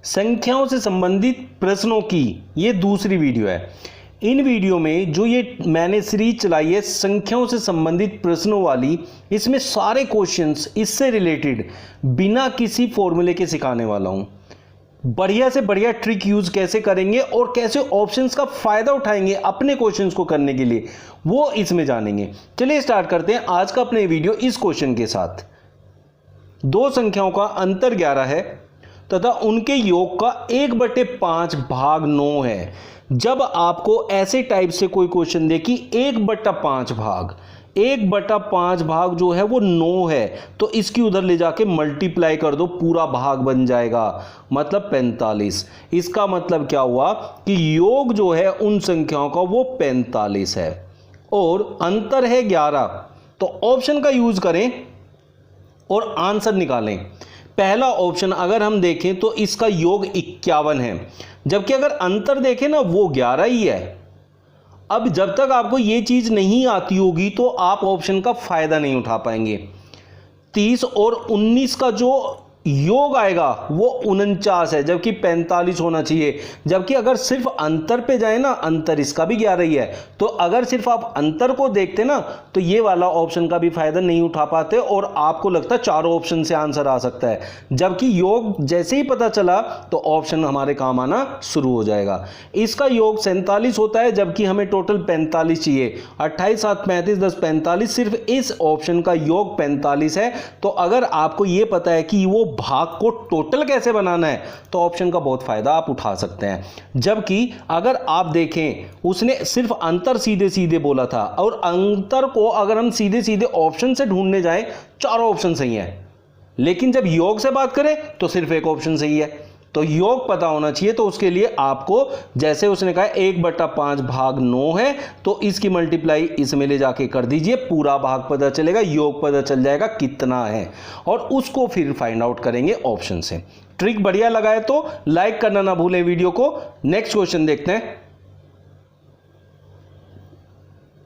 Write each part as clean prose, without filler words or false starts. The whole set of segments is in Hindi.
संख्याओं से संबंधित प्रश्नों की ये दूसरी वीडियो है। इन वीडियो में जो ये मैंने सीरीज चलाई है संख्याओं से संबंधित प्रश्नों वाली, इसमें सारे क्वेश्चंस इससे रिलेटेड बिना किसी फॉर्मूले के सिखाने वाला हूं। बढ़िया से बढ़िया ट्रिक यूज कैसे करेंगे और कैसे ऑप्शंस का फायदा उठाएंगे अपने क्वेश्चंस को करने के लिए, वो इसमें जानेंगे। चलिए स्टार्ट करते हैं आज का अपने वीडियो इस क्वेश्चन के साथ। दो संख्याओं का अंतर 11 है तथा उनके योग का 1/5 भाग 9 है। जब आपको ऐसे टाइप से कोई क्वेश्चन दे कि 1/5 भाग जो है वो 9 है, तो इसकी उधर ले जाके मल्टीप्लाई कर दो, पूरा भाग बन जाएगा, मतलब 45। इसका मतलब क्या हुआ कि योग जो है उन संख्याओं का वो 45 है और अंतर है 11। तो ऑप्शन का यूज करें और आंसर निकालें। पहला ऑप्शन अगर हम देखें तो इसका योग 51 है, जबकि अगर अंतर देखें ना वो 11 ही है। अब जब तक आपको ये चीज नहीं आती होगी तो आप ऑप्शन का फायदा नहीं उठा पाएंगे। 30 और 19 का जो योग आएगा वो 49 है, जबकि 45 होना चाहिए। जबकि अगर सिर्फ अंतर पे जाए ना, अंतर इसका भी 11 ही है, तो अगर सिर्फ आप अंतर को देखते ना तो ये वाला ऑप्शन का भी फायदा नहीं उठा पाते और आपको लगता है चारों ऑप्शन से आंसर आ सकता है। जबकि योग जैसे ही पता चला तो ऑप्शन हमारे काम आना शुरू हो जाएगा। इसका योग 47 होता है, जबकि हमें टोटल 45 चाहिए। 28 7 35 10 45, सिर्फ इस ऑप्शन का योग 45 है। तो अगर आपको ये पता है कि वो भाग को टोटल कैसे बनाना है तो ऑप्शन का बहुत फायदा आप उठा सकते हैं। जबकि अगर आप देखें उसने सिर्फ अंतर सीधे सीधे बोला था और अंतर को अगर हम सीधे सीधे ऑप्शन से ढूंढने जाएं चारों ऑप्शन सही है, लेकिन जब योग से बात करें तो सिर्फ एक ऑप्शन सही है। तो योग पता होना चाहिए, तो उसके लिए आपको जैसे उसने कहा 1/5 भाग 9 है, तो इसकी मल्टीप्लाई इसमें ले जाके कर दीजिए, पूरा भाग पता चलेगा, योग पता चल जाएगा कितना है, और उसको फिर फाइंड आउट करेंगे ऑप्शन से। ट्रिक बढ़िया लगा है तो लाइक करना ना भूलें वीडियो को। नेक्स्ट क्वेश्चन देखते हैं।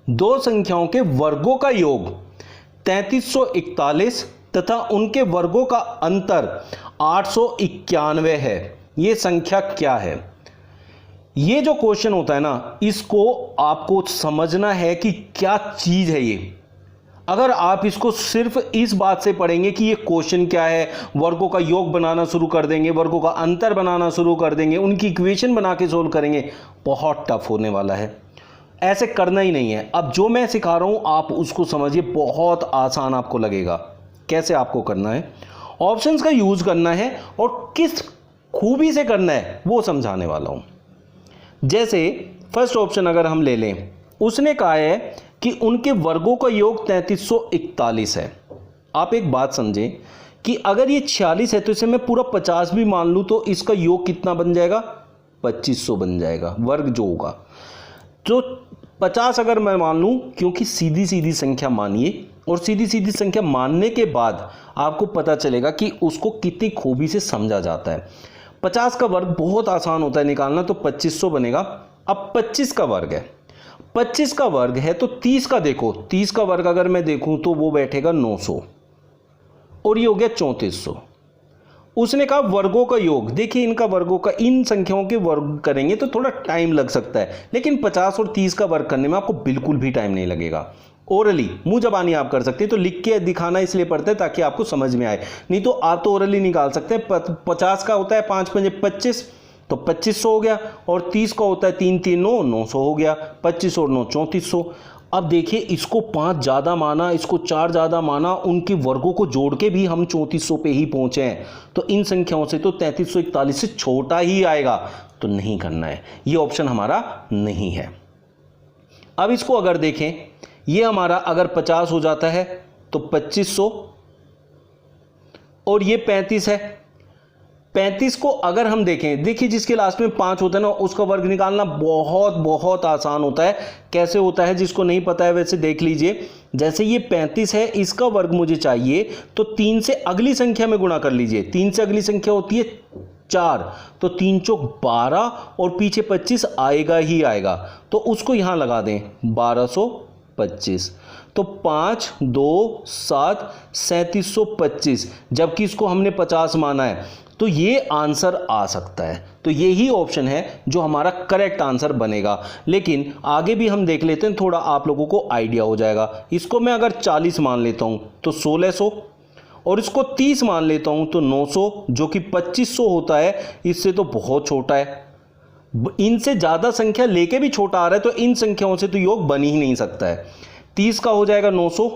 दो संख्याओं के वर्गों का योग 3341 तथा उनके वर्गों का अंतर 891 है। यह संख्या क्या है? यह जो क्वेश्चन होता है ना, इसको आपको समझना है कि क्या चीज है ये। अगर आप इसको सिर्फ इस बात से पढ़ेंगे कि ये क्वेश्चन क्या है, वर्गों का योग बनाना शुरू कर देंगे, वर्गों का अंतर बनाना शुरू कर देंगे, उनकी इक्वेशन बना के सोल्व करेंगे, बहुत टफ होने वाला है। ऐसे करना ही नहीं है। अब जो मैं सिखा रहा हूं आप उसको समझिए, बहुत आसान आपको लगेगा। कैसे आपको करना है, ऑप्शंस का यूज करना है और किस खूबी से करना है वो समझाने वाला हूं। जैसे फर्स्ट ऑप्शन अगर हम ले लें, उसने कहा है कि उनके वर्गों का योग 3341 है। आप एक बात समझें कि अगर ये 46 है तो इसे मैं पूरा 50 भी मान लूं तो इसका योग कितना बन जाएगा? 2500 बन जाएगा वर्ग जो होगा। तो 50 अगर मैं मान लूं, क्योंकि सीधी सीधी संख्या मानिए, और सीधी सीधी संख्या मानने के बाद आपको पता चलेगा कि उसको कितनी खूबी से समझा जाता है। 50 का वर्ग बहुत आसान होता है निकालना, तो 2500 बनेगा। अब 25 का वर्ग है, 25 का वर्ग है तो 30 का देखो, 30 का वर्ग अगर मैं देखूं तो वो बैठेगा 900 और ये हो गया 3400। उसने कहा वर्गों का योग, देखिए इनका वर्गों का, इन संख्याओं के वर्ग करेंगे तो थोड़ा टाइम लग सकता है, लेकिन 50 और 30 का वर्ग करने में आपको बिल्कुल भी टाइम नहीं लगेगा। ओरली मुंह जबानी आप कर सकते हैं, तो लिख के दिखाना इसलिए पड़ता है ताकि आपको समझ में आए, नहीं तो आप तो ओरली निकाल सकते हैं। 50 का होता है 5 5 25, तो 2500 हो गया, और 30 का होता है 3 3 9 900 हो गया, 25 और 9 3400। अब देखिए इसको 5 ज़्यादा माना, इसको 4 ज़्यादा माना, उनके वर्गों को जोड़ के भी हम 3400 पे ही पहुंचे हैं। तो इन संख्याओं से तो 3341 से छोटा ही आएगा, तो नहीं करना है, ये ऑप्शन हमारा नहीं है। अब इसको अगर देखें, ये हमारा अगर 50 हो जाता है तो 2500, और ये 35 है। 35 को अगर हम देखें, देखिए जिसके लास्ट में 5 होता है ना, उसका वर्ग निकालना बहुत बहुत आसान होता है। कैसे होता है जिसको नहीं पता है वैसे देख लीजिए। जैसे ये 35 है, इसका वर्ग मुझे चाहिए, तो 3 से अगली संख्या में गुणा कर लीजिए। 3 से अगली संख्या होती है 4, तो 3 चौक 12 और पीछे 25 आएगा ही आएगा, तो उसको यहां लगा दें 1225। तो 5 2 7 3725, जबकि इसको हमने 50 माना है। तो ये आंसर आ सकता है। तो यही ऑप्शन है जो हमारा करेक्ट आंसर बनेगा। लेकिन आगे भी हम देख लेते हैं, थोड़ा आप लोगों को आइडिया हो जाएगा। इसको मैं अगर 40 मान लेता हूं तो 1600, और इसको 30 मान लेता हूं तो 900, जो कि 2500 होता है, इससे तो बहुत छोटा है। इनसे ज्यादा संख्या लेके भी छोटा आ रहा है, तो इन संख्याओं से तो योग बन ही नहीं सकता है। 30 का हो जाएगा 900,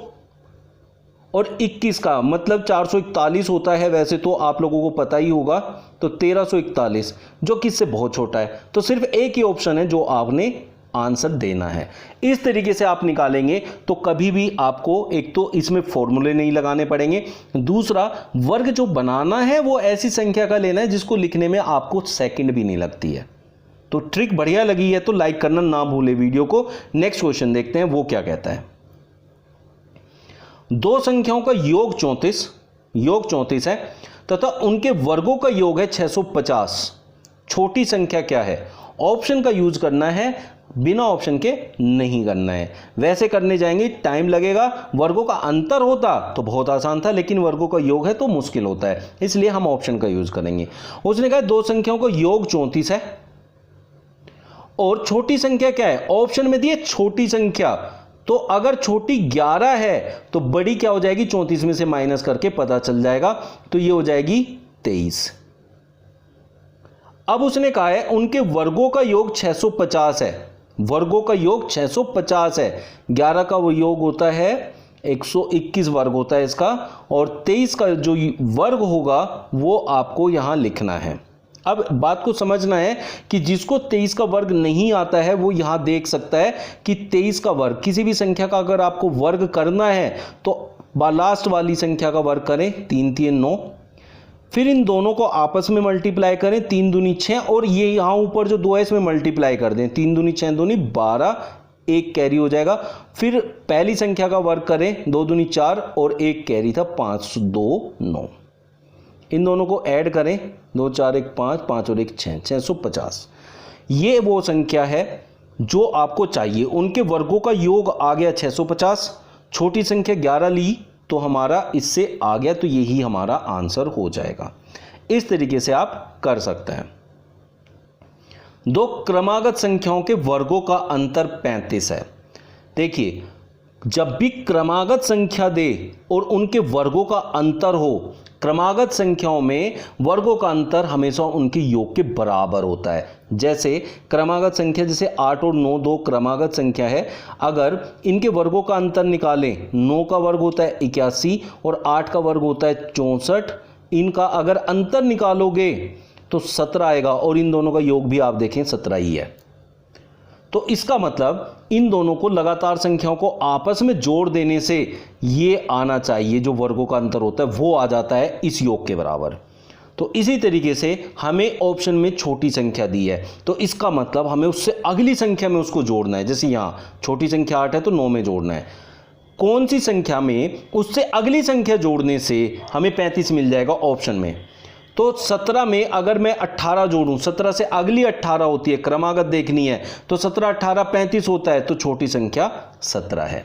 और 21 का मतलब 441 होता है, वैसे तो आप लोगों को पता ही होगा, तो 1341, जो कि इससे बहुत छोटा है। तो सिर्फ एक ही ऑप्शन है जो आपने आंसर देना है। इस तरीके से आप निकालेंगे तो कभी भी आपको एक तो इसमें फॉर्मूले नहीं लगाने पड़ेंगे, दूसरा वर्ग जो बनाना है वो ऐसी संख्या का लेना है जिसको लिखने में आपको सेकंड भी नहीं लगती है। तो ट्रिक बढ़िया लगी है तो लाइक करना ना भूले वीडियो को। नेक्स्ट क्वेश्चन देखते हैं वो क्या कहता है। दो संख्याओं का योग 34 है तथा उनके वर्गों का योग है 650। छोटी संख्या क्या है? ऑप्शन का यूज करना है, बिना ऑप्शन के नहीं करना है। वैसे करने जाएंगे टाइम लगेगा, वर्गों का अंतर होता तो बहुत आसान था, लेकिन वर्गों का योग है तो मुश्किल होता है, इसलिए हम ऑप्शन का यूज करेंगे। उसने कहा दो संख्याओं का योग 34 है और छोटी संख्या क्या है? ऑप्शन में दिए छोटी संख्या, तो अगर छोटी 11 है तो बड़ी क्या हो जाएगी? 34 में से माइनस करके पता चल जाएगा, तो ये हो जाएगी 23। अब उसने कहा है उनके वर्गों का योग 650 है, वर्गों का योग 650 है। 11 का वो योग होता है 121 वर्ग होता है इसका, और 23 का जो वर्ग होगा वो आपको यहां लिखना है। अब बात को समझना है कि जिसको 23 का वर्ग नहीं आता है वो यहां देख सकता है कि 23 का वर्ग, किसी भी संख्या का अगर आपको वर्ग करना है तो लास्ट वाली संख्या का वर्ग करें, 3 3 9, फिर इन दोनों को आपस में मल्टीप्लाई करें, 3 दूनी 6, और ये यहां ऊपर जो 2 है इसमें मल्टीप्लाई कर दें, 3 दूनी 6 दूनी 12, एक कैरी हो जाएगा। फिर पहली संख्या का वर्ग करें, 2 दूनी 4 और एक कैरी था 5 2 9, इन दोनों को ऐड करें, 2 4 1 5, 5 और 1 6, 650। ये वो संख्या है जो आपको चाहिए। उनके वर्गों का योग आ गया 650, छोटी संख्या 11 ली तो हमारा इससे आ गया, तो यही हमारा आंसर हो जाएगा। इस तरीके से आप कर सकते हैं। दो क्रमागत संख्याओं के वर्गों का अंतर 35 है। देखिए, जब भी क्रमागत संख्या दे और उनके वर्गों का अंतर हो, क्रमागत संख्याओं में वर्गों का अंतर हमेशा उनके योग के बराबर होता है। जैसे क्रमागत संख्या जैसे 8 और 9 दो क्रमागत संख्या है, अगर इनके वर्गों का अंतर निकालें, 9 का वर्ग होता है 81 और 8 का वर्ग होता है 64, इनका अगर अंतर निकालोगे तो 17 आएगा, और इन दोनों का योग भी आप देखें 17 ही है। तो इसका मतलब इन दोनों को लगातार संख्याओं को आपस में जोड़ देने से ये आना चाहिए, जो वर्गों का अंतर होता है वो आ जाता है इस योग के बराबर। तो इसी तरीके से हमें ऑप्शन में छोटी संख्या दी है, तो इसका मतलब हमें उससे अगली संख्या में उसको जोड़ना है। जैसे यहाँ छोटी संख्या 8 है तो 9 में जोड़ना है। कौन सी संख्या में उससे अगली संख्या जोड़ने से हमें 35 मिल जाएगा ऑप्शन में? तो 17 में अगर मैं 18 जोड़ूं, 17 से अगली 18 होती है, क्रमागत देखनी है, तो 17 18 35 होता है, तो छोटी संख्या 17 है।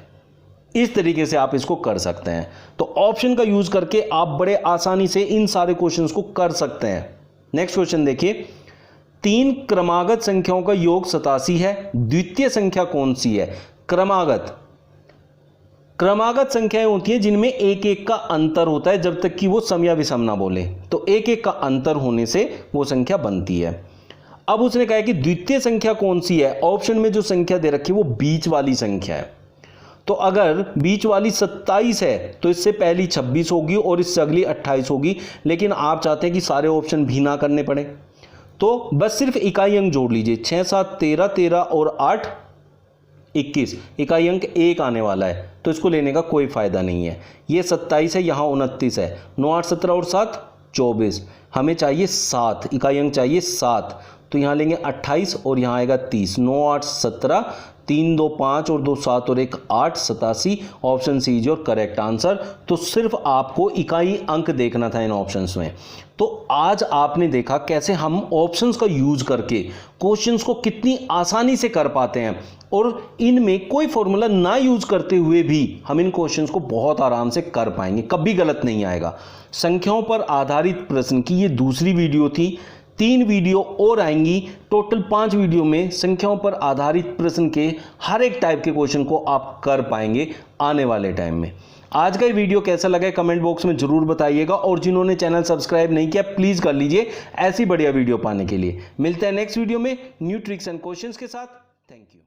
इस तरीके से आप इसको कर सकते हैं। तो ऑप्शन का यूज करके आप बड़े आसानी से इन सारे क्वेश्चंस को कर सकते हैं। नेक्स्ट क्वेश्चन देखिए, 3 क्रमागत संख्याओं का योग 87 है, द्वितीय संख्या कौन सी है? क्रमागत संख्याएं होती हैं जिनमें एक एक का अंतर होता है, जब तक कि वो सम या विषम ना बोले, तो एक एक का अंतर होने से वो संख्या बनती है। अब उसने कहा कि द्वितीय संख्या कौन सी है? ऑप्शन में जो संख्या दे रखी है वो बीच वाली संख्या है। तो अगर बीच वाली 27 है तो इससे पहली 26 होगी और इससे अगली 28 होगी, लेकिन आप चाहते हैं कि सारे ऑप्शन भी ना करने पड़े, तो बस सिर्फ इकाई अंक जोड़ लीजिए। 6 7 13, 13 और 8 21, इकाई अंक 1 आने वाला है, तो इसको लेने का कोई फायदा नहीं है। ये 27 है, यहाँ 29 है, 9 8 17 और 7 24, हमें चाहिए 7, इकाई अंक चाहिए 7, तो यहाँ लेंगे 28 और यहाँ आएगा 30, 9 8 17, 3 2 5 और 2 7 और 1 8, 87। Option C is your correct answer. तो सिर्फ आपको इकाई अंक देखना था इन ऑप्शंस में। तो आज आपने देखा कैसे हम ऑप्शंस का यूज करके क्वेश्चंस को कितनी आसानी से कर पाते हैं, और इनमें कोई फॉर्मूला ना यूज करते हुए भी हम इन क्वेश्चंस को बहुत आराम से कर पाएंगे, कभी गलत नहीं आएगा। संख्याओं पर आधारित प्रश्न की ये दूसरी वीडियो थी, 3 वीडियो और आएंगी, टोटल 5 वीडियो में संख्याओं पर आधारित प्रश्न के हर एक टाइप के क्वेश्चन को आप कर पाएंगे आने वाले टाइम में। आज का ये वीडियो कैसा लगा कमेंट बॉक्स में जरूर बताइएगा, और जिन्होंने चैनल सब्सक्राइब नहीं किया प्लीज कर लीजिए ऐसी बढ़िया वीडियो पाने के लिए। मिलते हैं नेक्स्ट वीडियो में न्यू ट्रिक्स एंड क्वेश्चंस के साथ। Thank you.